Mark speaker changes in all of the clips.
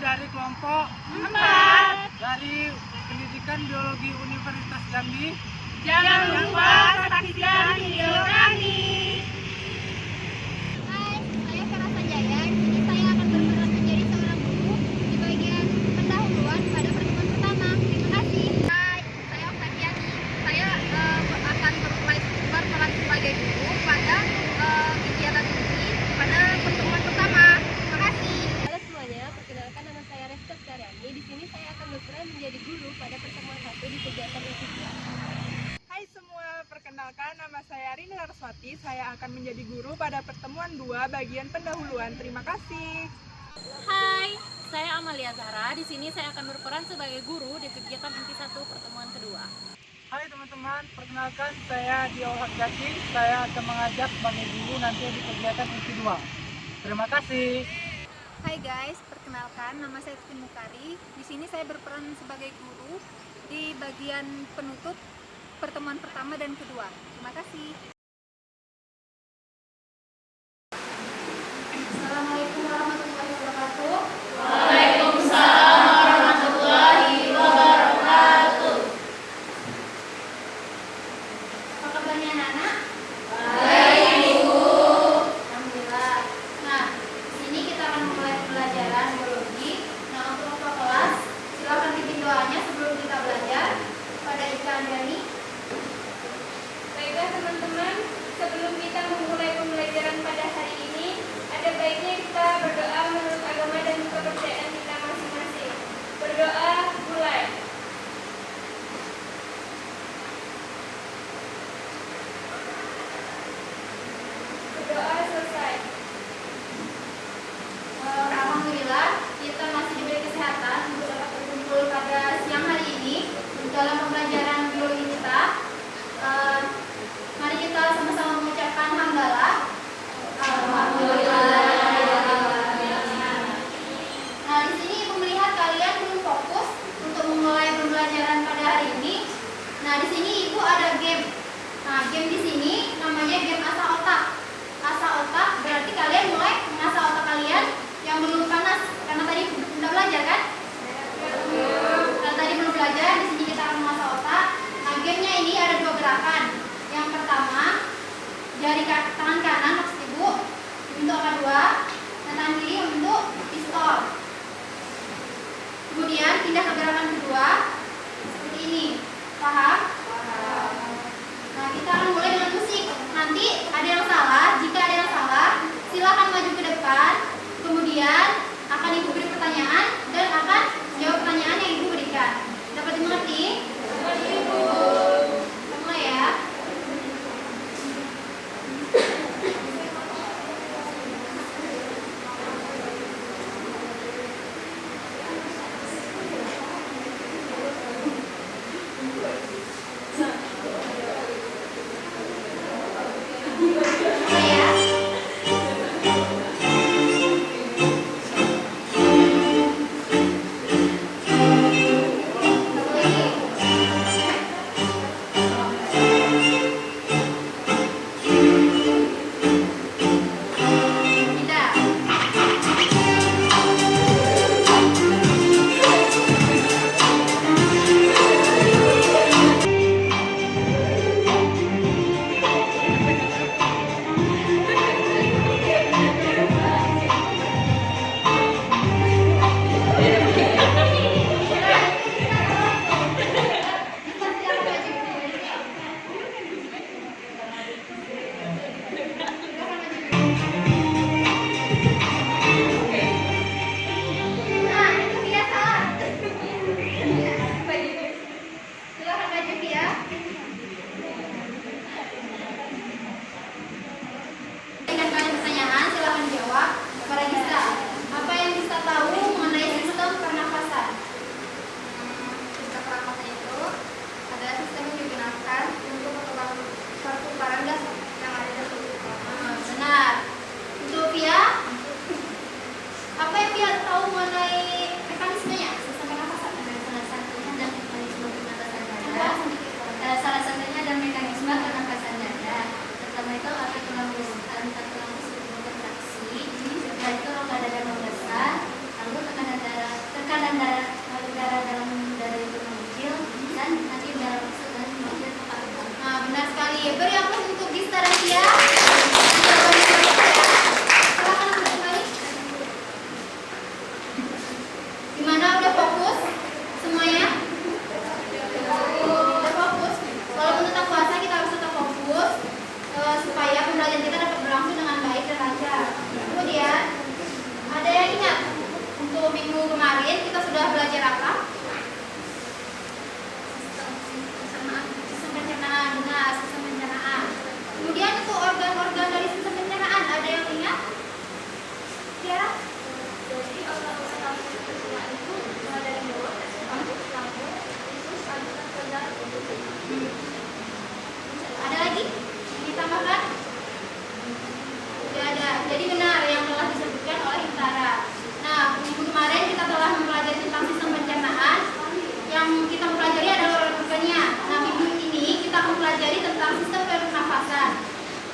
Speaker 1: dari kelompok 4 dari Pendidikan Biologi Universitas Jambi.
Speaker 2: Jangan lupa saksikan video kami.
Speaker 3: Hai, saya Karasa Jaya. Kini saya akan berperan menjadi seorang guru di bagian pendahuluan pada pertemuan pertama. Terima kasih. Hai, saya Oktaviani. Saya akan berperan sebagai guru pada kegiatan ini pada pertemuan pertama. Terima kasih.
Speaker 4: Halo semuanya, perkenalkan nama saya Reska Karyani. Di sini saya akan berperan menjadi guru pada pertemuan 1 di kegiatan itu.
Speaker 2: Hai semua, perkenalkan nama saya Rina Larswati. Saya akan menjadi guru pada pertemuan 2 bagian pendahuluan. Terima kasih.
Speaker 4: Hai, saya Amalia Zahra. Di sini saya akan berperan sebagai guru di kegiatan inti 1 pertemuan kedua.
Speaker 1: Hai teman-teman, perkenalkan saya Dio Hakjati. Saya akan mengajak sebagai guru nanti di kegiatan inti 2. Terima kasih.
Speaker 3: Hai guys, perkenalkan nama saya Titin Mukari. Di sini saya berperan sebagai guru di bagian penutup pertemuan pertama dan kedua. Terima kasih. Assalamualaikum warahmatullahi wabarakatuh.
Speaker 4: Waalaikumsalam warahmatullahi wabarakatuh.
Speaker 3: Apa kabarnya anak-anak?
Speaker 4: Baik, Bu.
Speaker 3: Alhamdulillah. Nah, di sini kita akan mulai pembelajaran biologi. Nah, untuk ketua kelas, silakan pimpin doanya sebelum kita belajar. Pada Ika Andani.
Speaker 4: Baiklah teman-teman, sebelum kita memulai pembelajaran pada hari ini, ada baiknya kita berdoa menurut agama dan kepercayaan kita masing-masing. Berdoa, mulai. Berdoa selesai.
Speaker 3: Alhamdulillah, kita masih diberi kesehatan untuk dapat berkumpul pada siang hari ini dalam pembelajaran biologi kita. Mari kita sama-sama mengucapkan hamdalah. Alhamdulillah. Nah, di sini Ibu melihat kalian belum fokus untuk memulai pembelajaran pada hari ini. Nah, di sini Ibu ada game. Nah, game di sini namanya game asah otak. Asah otak berarti kalian mulai mengasah otak kalian yang belum panas karena tadi sudah belajar kan? Karena tadi belum belajar, di sini kita akan mengasah otak. Nah, gamenya ini ada 2 gerakan. Yang pertama, jari tangan kanan maksud Ibu membentuk angka 2, dan tangan kiri membentuk pistol. Kemudian pindah ke gerakan kedua seperti ini. Paham? Nah, kita akan mulai dengan musik. Nanti ada yang salah, jika ada yang salah, silakan maju ke depan. Kemudian akan Ibu beri pertanyaan dan akan jawab pertanyaan yang Ibu berikan. Dapat dimengerti?
Speaker 4: Mengerti, Bu.
Speaker 3: Kita mulai ya. Mulai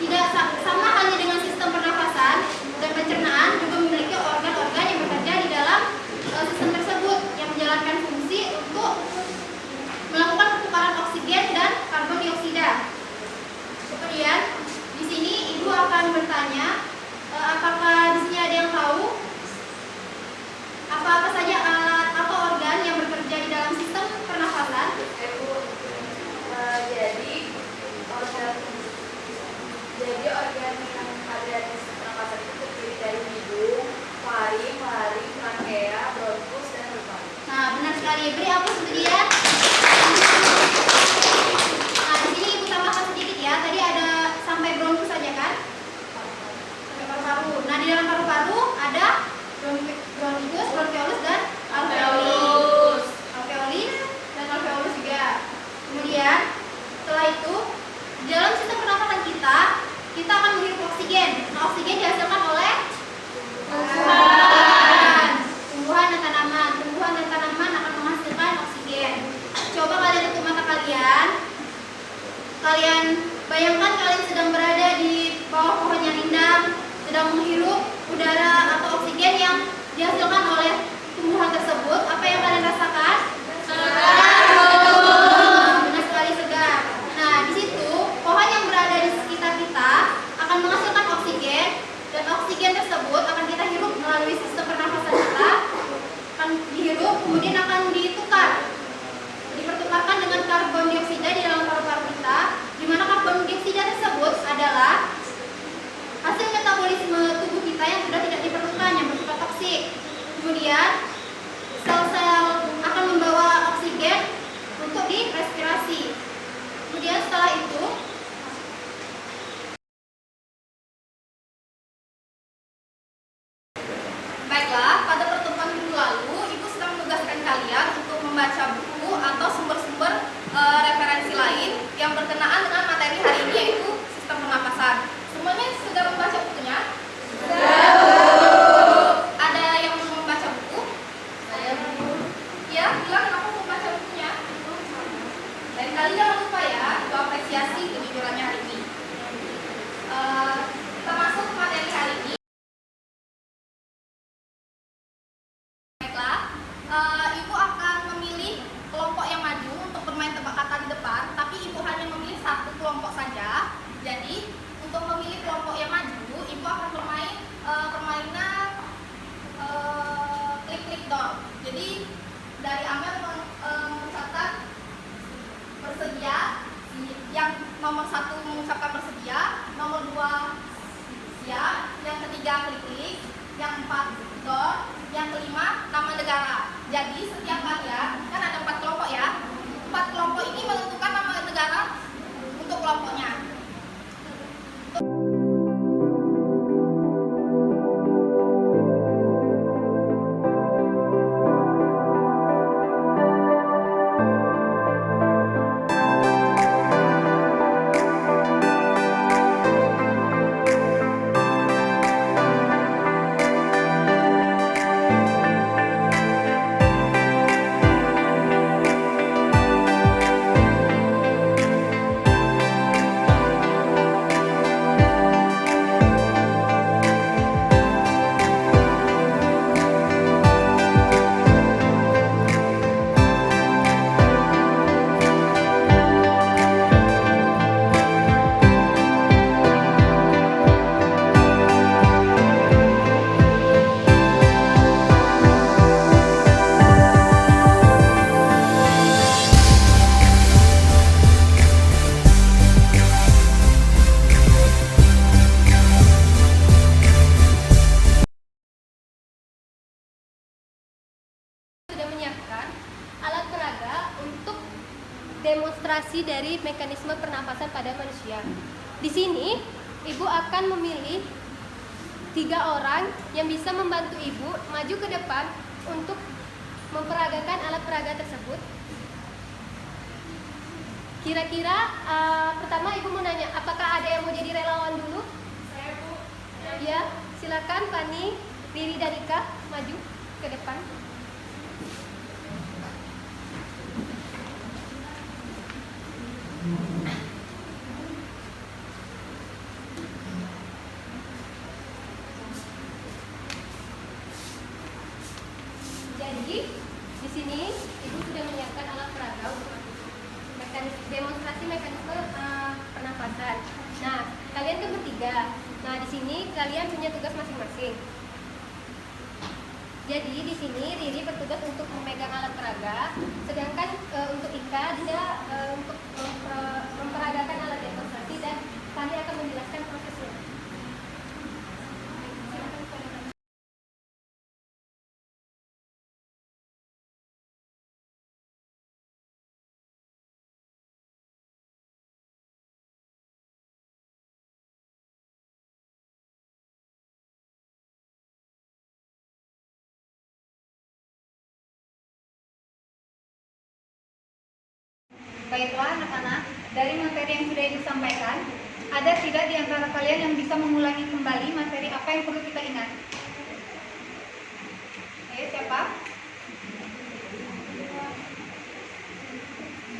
Speaker 3: Tidak sama halnya dengan sistem pernafasan dan pencernaan juga memiliki organ-organ yang bekerja di dalam sistem tersebut yang menjalankan fungsi untuk melakukan pertukaran oksigen dan karbon dioksida. Kemudian di sini ibu akan bertanya, apakah di sini ada yang tahu apa saja alat atau organ yang bekerja di dalam sistem pernafasan?
Speaker 5: Jadi organ yang ada di sistem pernapasan itu terdiri dari hidung, faring, trachea, bronkus, dan paru-paru.
Speaker 3: Nah, benar sekali. Beri aplaus untuk dia. Nah, di sini ibu tambahkan sedikit ya. Tadi ada sampai bronkus saja kan? Sampai paru-paru. Nah, di dalam paru-paru ada bronkus, bronkiolus, dan alveolus. Alveolin dan alveolus juga. Kemudian setelah itu di dalam sistem pernafasan kita akan menghirup oksigen. Nah, oksigen dihasilkan oleh tumbuhan dan tanaman. Tumbuhan dan tanaman akan menghasilkan oksigen. Coba kalian tutup mata kalian. Kalian bayangkan kalian sedang berada di bawah pohon yang rindang, sedang menghirup udara atau oksigen yang dihasilkan oleh tumbuhan tersebut. Apa yang kalian rasakan? Benar sekali, segar. Nah, di situ pohon yang berada di sekitar kita akan menghasilkan oksigen, dan oksigen tersebut akan kita hirup melalui sistem pernafasan kita, akan dihirup kemudian akan dipertukarkan dengan karbon dioksida di dalam paru-paru kita, di mana karbon dioksida tersebut adalah hasil metabolisme tubuh kita yang sudah tidak diperlukan, yang bersifat toksik. Kemudian sel-sel akan membawa oksigen untuk direspirasi. Kemudian setelah itu baiklah, pada pertemuan minggu lalu ibu sedang menugaskan kalian untuk membaca buku atau sumber-sumber referensi lain yang berkenaan dengan materi hari ini, yaitu sistem pernapasan. Semuanya sudah membaca bukunya? Ada yang belum membaca buku? Saya belum. Ya, bilang kenapa belum membaca bukunya? Lain kali jangan lupa ya, itu apresiasi kejujurannya hari ini. Kita masuk ke materi hari ini. Baiklah, ibu akan memilih kelompok yang maju untuk bermain tebak kata di depan, tapi ibu hanya memilih satu kelompok saja. Jadi untuk memilih kelompok yang maju, ibu akan bermain permainan klik-klik door. Jadi dari Amel mengucapkan bersedia, yang nomor 1 mengucapkan bersedia, nomor 2 siap, yang ketiga klik-klik, yang 4 door, yang kelima nama negara. Jadi setiap kalian, kan ada 4 kelompok ya, 4 kelompok ini menentukan nama negara untuk kelompoknya.
Speaker 6: demonstrasi dari mekanisme pernapasan pada manusia. Di sini, Ibu akan memilih 3 orang yang bisa membantu Ibu maju ke depan untuk memperagakan alat peraga tersebut. Kira-kira pertama Ibu mau nanya, apakah ada yang mau jadi relawan dulu?
Speaker 2: Saya, Bu.
Speaker 6: Ya, silakan Fani, Riri, dan Ika maju ke depan. Nah, di sini kalian punya tugas masing-masing. Jadi di sini Riri bertugas untuk memegang alat peraga, sedangkan untuk Ika dia untuk memperagakan alat demonstrasi dan kami akan menjelaskan prosesnya. Silakan kepada kami.
Speaker 3: Baiklah anak-anak, dari materi yang sudah Ibu sampaikan, ada tidak di antara kalian yang bisa mengulangi kembali materi apa yang perlu kita ingat? Ayo, siapa?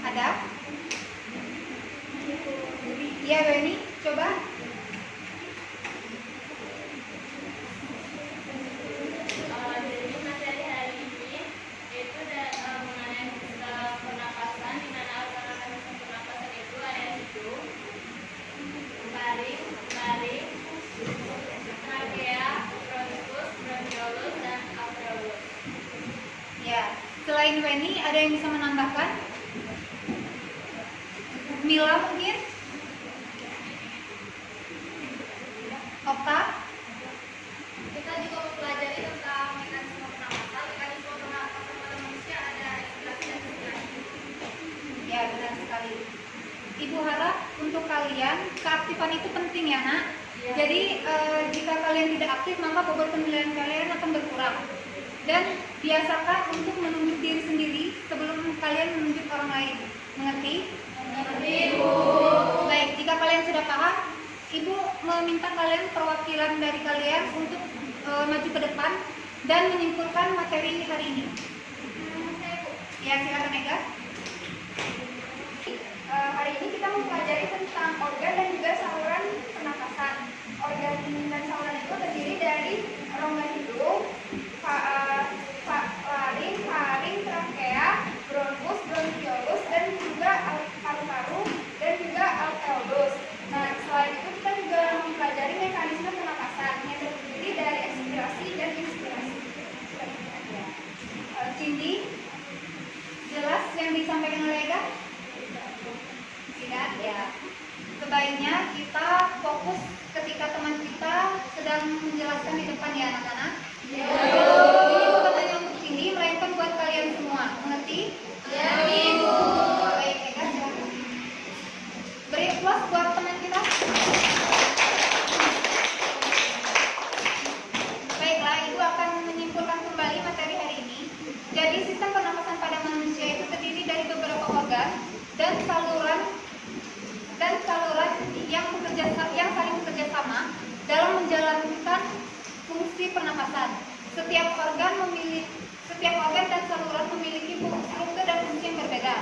Speaker 3: Ada? Iya, Weni, coba.
Speaker 4: Jadi materi hari ini yaitu mengenai pernapasan, di mana organ pernapasan itu ada hidung, paru, trachea, bronkus, bronchiolus, dan alveolus.
Speaker 3: Ya, selain Weni, ada yang bisa menambahkan? Mila mungkin? Okta?
Speaker 5: Kita juga mempelajari tentang mekanisme pernapasan. Mekanisme pernapasan pada manusia ada respirasi dan respirasi.
Speaker 3: Ya, benar sekali. Ibu harap untuk kalian keaktifan itu penting ya, Nak. Jadi jika kalian tidak aktif maka bobot penilaian kalian akan berkurang. Dan biasakan untuk menunjuk diri sendiri sebelum kalian menunjuk orang lain. Mengerti?
Speaker 4: Mengerti, Bu.
Speaker 3: Baik, jika kalian sudah paham, Ibu meminta kalian perwakilan dari kalian untuk maju ke depan dan menyimpulkan materi hari ini. Ya, silakan Ega.
Speaker 2: Hari ini kita mempelajari tentang organ dan juga saluran pernapasan. Organ dan saluran itu terdiri dari rongga hidung, faring, trachea, bronkus, bronchiolus, dan juga paru-paru dan juga alveolus. Nah, selain itu kita juga mempelajari mekanisme pernapasan yang terdiri dari ekspirasi dan inspirasi.
Speaker 3: Cindy, jelas yang disampaikan oleh Ega? Tidak, ya. Sebaiknya kita fokus ketika teman kita sedang menjelaskan di depan ya anak-anak. Ya. Ini bukan hanya untuk Cindy, melainkan buat kalian semua. Mengerti? Ya, Ibu. Baik, Ega, silakan. Beri applause buat teman kita. Baiklah, Ibu akan menyimpulkan kembali materi hari ini. Jadi sistem pernapasan pada manusia itu terdiri dari beberapa organ dan saluran yang saling bekerja sama dalam menjalankan fungsi pernapasan. Setiap organ dan saluran memiliki struktur dan fungsi yang berbeda.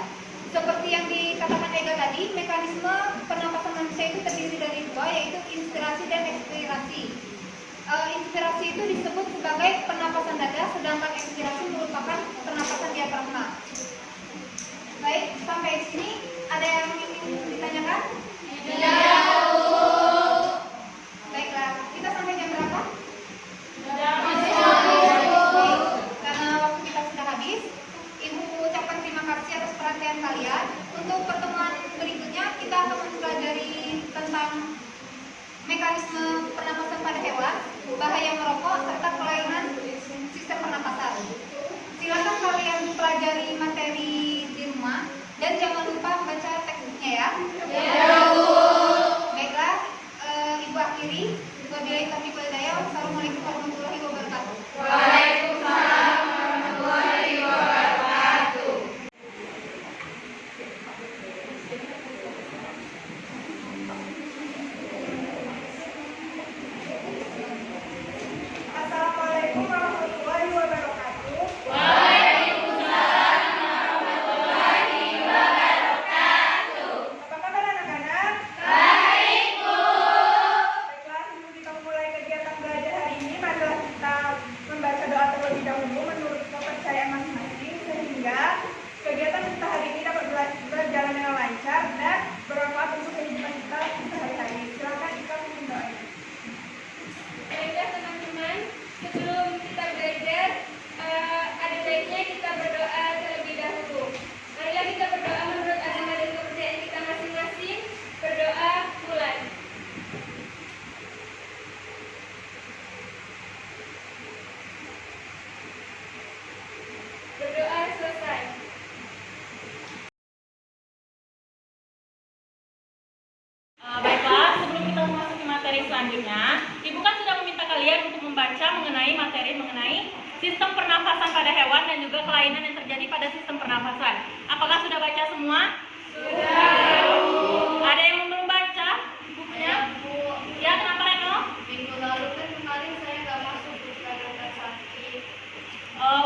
Speaker 3: Seperti yang dikatakan Ega tadi, mekanisme pernapasan manusia itu terdiri dari dua, yaitu inspirasi dan ekspirasi. Inspirasi itu disebut sebagai pernapasan dada, sedangkan ekspirasi merupakan pernapasan diafragma. Baik, sampai sini ada yang ingin ditanyakan? Tidak. Baiklah, kita sampai jam berapa? Baik, karena waktu kita sudah habis, Ibu ucapkan terima kasih atas perhatian kalian. Untuk pertemuan berikutnya kita akan mempelajari tentang mekanisme pernapasan pada hewan, bahaya merokok, serta kelainan sistem pernapasan. Silakan kalian pelajari materi di rumah dan jangan lupa baca teksnya ya. Baiklah, Ibu akhiri. Wabillahi taufiq wal hidayah. Wassalamualaikum warahmatullahi wabarakatuh.
Speaker 4: Waalaikumsalam warahmatullahi wabarakatuh.
Speaker 2: Assalamualaikum warahmatullahi wabarakatuh.
Speaker 4: Waalaikumsalam warahmatullahi wabarakatuh.
Speaker 2: Apa kabar anak-anak?
Speaker 4: Baik, Bu.
Speaker 2: Baiklah, sebelum kita memulai kegiatan belajar hari ini, marilah kita membaca
Speaker 7: sistem pernafasan pada hewan dan juga kelainan yang terjadi pada sistem pernafasan. Apakah sudah baca semua? Ada yang belum baca bukunya? Ya, kenapa Reno?
Speaker 3: Minggu lalu kan kemarin saya nggak masuk karena sakit.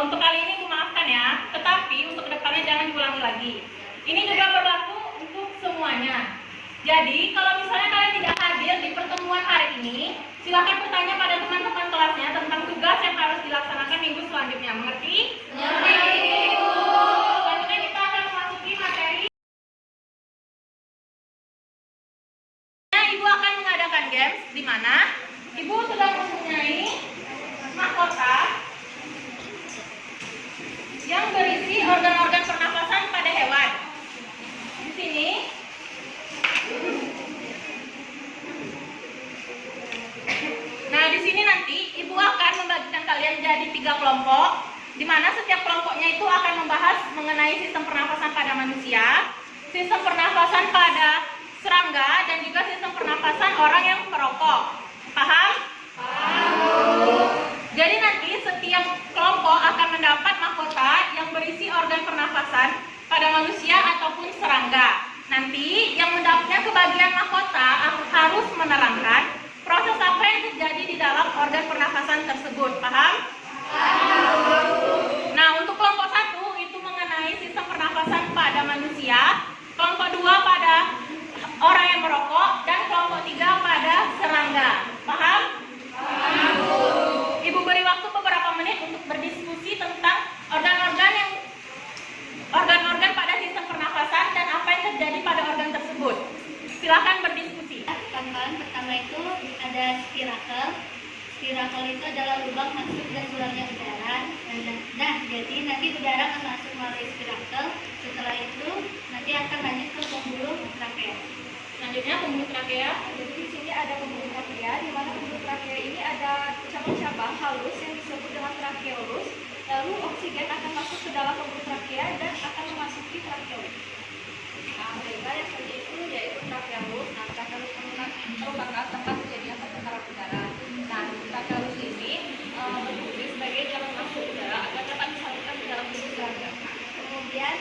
Speaker 7: Untuk kali ini aku maafkan ya, tetapi untuk kedepannya jangan diulangi lagi. Ini juga berlaku untuk semuanya. Jadi, kalau misalnya kalian tidak hadir di pertemuan hari ini, silakan bertanya pada teman-teman kelasnya tentang tugas yang harus dilaksanakan minggu selanjutnya. Mengerti? Selanjutnya kita akan memasuki materi. Ibu akan mengadakan games di mana Ibu sudah mempunyai mahkota yang berisi organ-organ pernafasan pada hewan. Di sini nah, di sini nanti Ibu akan membagikan kalian jadi 3 kelompok, di mana setiap kelompoknya itu akan membahas mengenai sistem pernafasan pada manusia, sistem pernafasan pada serangga, dan juga sistem pernafasan orang yang merokok. Paham? Jadi nanti setiap kelompok akan mendapat mahkota yang berisi organ pernafasan pada manusia ataupun serangga. Nanti yang mendapatnya kebagian mahkota harus menerangkan proses apa yang terjadi di dalam organ pernafasan tersebut. Paham? Nah, untuk kelompok 1 itu mengenai sistem pernafasan pada manusia, kelompok 2 pada orang yang merokok, dan kelompok 3 pada serangga. Paham? Ibu beri waktu beberapa menit untuk berdiskusi tentang organ-organ pada sistem pernafasan dan apa yang terjadi pada organ tersebut. Silakan berdiskusi.
Speaker 3: Tambahan pertama itu ada spirakel. Spirakel itu adalah lubang masuk dan keluarnya udara. Nah, jadi nanti udara akan masuk melalui spirakel. Setelah itu nanti akan lanjut ke pembuluh trakea.
Speaker 7: Selanjutnya pembuluh trakea.
Speaker 2: Jadi di sini ada pembuluh trakea, di mana pembuluh trakea ini ada cabang-cabang halus yang disebut dengan trakeolus. Lalu oksigen akan masuk ke dalam pembuluh trakea dan akan memasuki trakeolus.
Speaker 5: Nah, mereka yang kerja itu yaitu trakeolus. Nah, trakeolus merupakan tempat kejadian perputaran udara. Nah, trakeolus ini berfungsi sebagai jalan masuk udara agar dapat disalurkan ke dalam tubuh serangga.
Speaker 3: Kemudian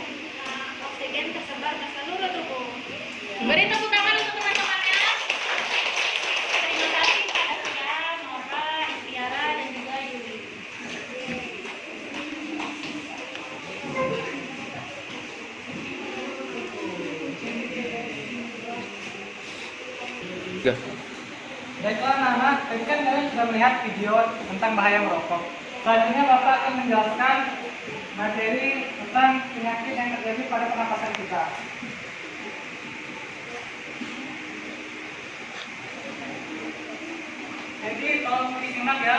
Speaker 3: oksigen tersebar ke seluruh tubuh.
Speaker 7: Beri tepuk tangan untuk teman-temannya. Terima kasih pada Sian, Nora, Istiara, dan juga Yuli.
Speaker 1: Baiklah anak-anak, tadi kan kalian sudah melihat video tentang bahaya merokok. Selanjutnya Bapak akan menjelaskan materi tentang penyakit yang terjadi pada pernapasan kita. Jadi tolong disimak ya.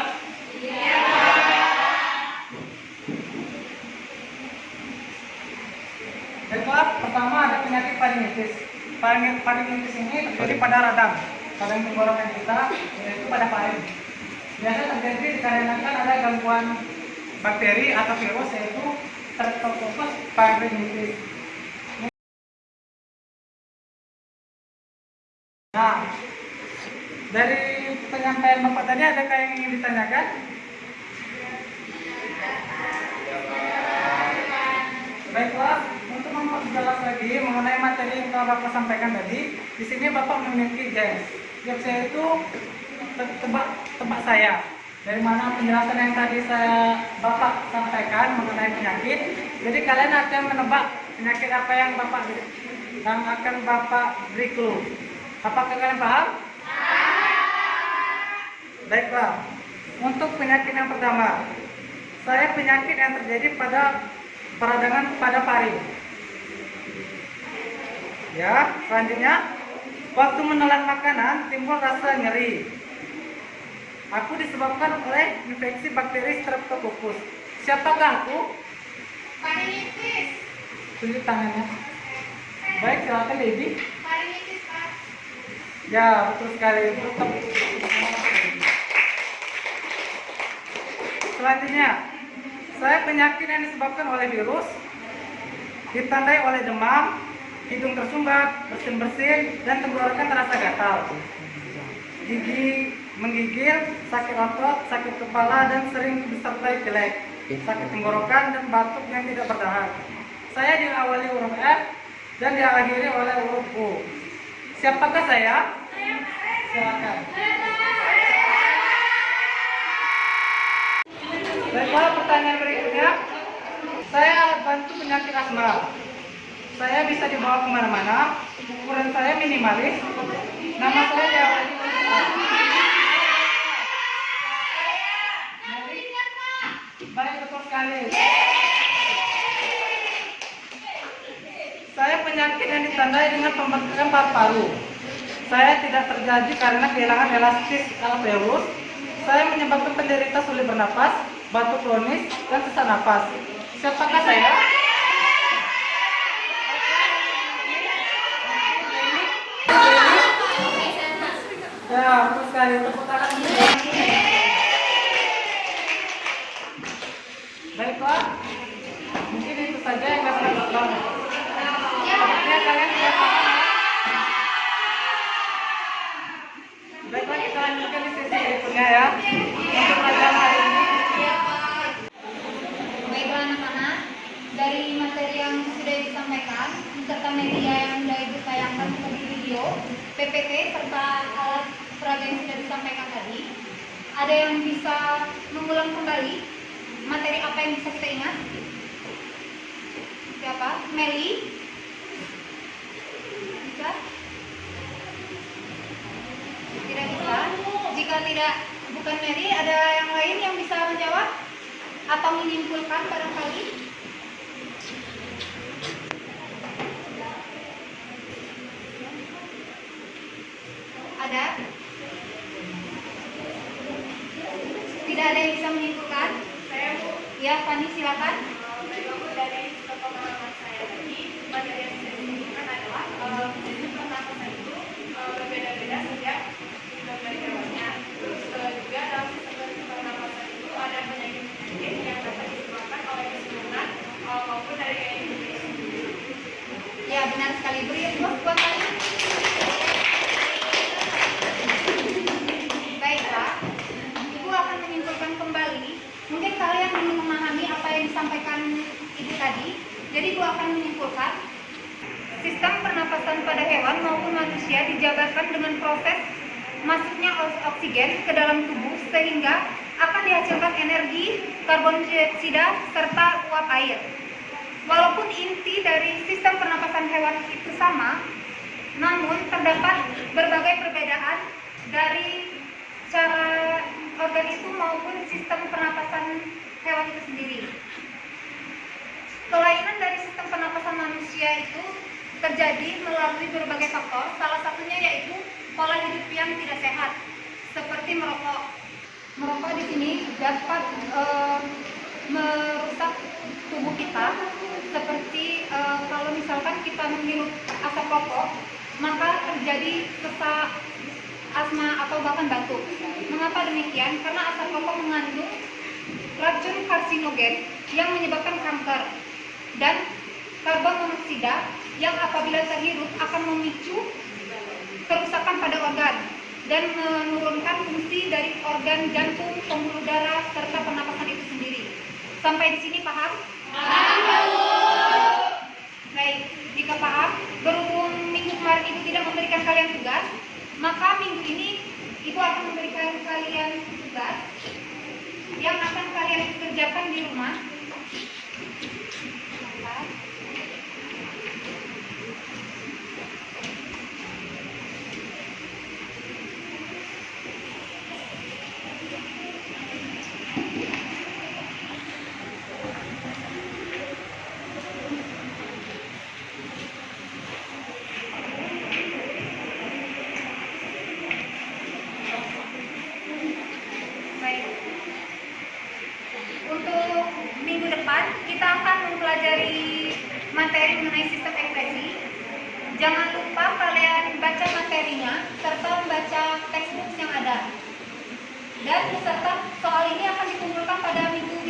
Speaker 1: Baiklah, pertama ada penyakit faringitis. Faringitis ini terjadi pada radang tenggorokan kita, yaitu pada faring. Biasa terjadi dikarenakan ada gangguan bakteri atau virus, yaitu Streptococcus pyogenes. Nah, dari penyampaian Bapak tadi adakah yang ingin ditanyakan? Baiklah, untuk memperjelas lagi mengenai materi yang telah Bapak sampaikan tadi, di sini Bapak memiliki games. Games saya itu tebak saya. Dari mana penjelasan yang tadi Bapak sampaikan mengenai penyakit, jadi kalian akan menebak penyakit apa yang akan Bapak beri clue. Apakah kalian paham? Baiklah, untuk penyakit yang pertama, penyakit yang terjadi pada peradangan pada faring. Ya, selanjutnya, waktu menelan makanan timbul rasa nyeri. Aku disebabkan oleh infeksi bakteri Streptococcus. Siapakah aku?
Speaker 2: Faringitis.
Speaker 1: Tunjuk tangannya. Baik, silakan Lady.
Speaker 2: Faringitis, Pak.
Speaker 1: Ya, betul sekali. Selanjutnya, penyakit yang disebabkan oleh virus, ditandai oleh demam, hidung tersumbat, bersin-bersin, dan tenggorokan terasa gatal. Gigi menggigil, sakit otot, sakit kepala, dan sering disertai jelek. sakit tenggorokan, dan batuk yang tidak bertahan. Saya diawali huruf F dan diakhiri oleh huruf U. Siapakah saya? Silakan. Baiklah, pertanyaan berikutnya. Saya alat bantu penyakit asma. Saya bisa dibawa kemana-mana. Ukuran saya minimalis. Nama saya diawali huruf A. Baik, betul sekali. Saya penyakit yang ditandai dengan pembengkakan paru-paru. Saya tidak terjadi karena kehilangan elastis alveolus. Saya menyebabkan penderita sulit bernapas, batuk kronis, dan sesak napas. Siapakah saya? Ya, betul sekali. Tepuk tangan. Baiklah, mungkin itu saja yang dapat saya lakukan. Sepertinya kalian tidak paham. Baiklah, kita lanjutkan di sesi berikutnya ya. Untuk pelajaran hari ini.
Speaker 3: Baiklah anak-anak, dari materi yang sudah disampaikan serta media yang sudah ibu tayangkan seperti video, PPT serta alat peraga yang sudah disampaikan tadi, ada yang bisa mengulang kembali materi apa yang bisa kita ingat? Siapa? Meli? Bisa? Tidak bisa? Jika tidak, bukan Meli, ada yang lain yang bisa menjawab? Atau menyimpulkan barangkali? Ada? Tidak ada yang bisa menyimpulkan? Ya, Fani silakan.
Speaker 5: Dari pemahaman saya tadi, materi yang saya sebutkan adalah sistem pernapasan itu berbeda-beda setiap dari hewannya. Terus juga dalam sistem pernapasan itu ada penyakit-penyakit yang dapat disebabkan oleh keseluruhan maupun dari gaya hidup sendiri.
Speaker 3: Ya, benar sekali. Beri applause buat Fani. Baiklah, Ibu akan menyimpulkan kembali. Mungkin kalian belum memahami apa yang disampaikan Ibu tadi. Jadi Ibu akan menyimpulkan sistem pernapasan pada hewan maupun manusia dijabarkan dengan proses masuknya oksigen ke dalam tubuh sehingga akan dihasilkan energi, karbon dioksida, serta uap air. Walaupun inti dari sistem pernapasan hewan itu sama, namun terdapat berbagai perbedaan dari cara organ itu maupun sistem pernapasan hewan itu sendiri. Kelainan dari sistem pernapasan manusia itu terjadi melalui berbagai faktor, salah satunya yaitu pola hidup yang tidak sehat, seperti merokok. Merokok di sini dapat merusak tubuh kita, seperti kalau misalkan kita menghirup asap rokok, maka terjadi sesak, asma atau bahkan batuk. Mengapa demikian? Karena asap rokok mengandung racun karsinogen yang menyebabkan kanker dan karbon monoksida yang apabila terhirup akan memicu kerusakan pada organ dan menurunkan fungsi dari organ jantung, pembuluh darah, serta pernapasan itu sendiri. Sampai di sini paham? Baik, jika paham, berhubung minggu kemarin Ibu tidak memberikan kalian tugas, maka minggu ini Ibu akan memberikan kalian tugas yang akan kalian kerjakan di rumah. Baik. Untuk minggu depan kita akan mempelajari materi mengenai sistem ekspresi. Jangan lupa kalian baca materinya serta membaca textbook yang ada. Dan beserta soal ini akan dikumpulkan pada minggu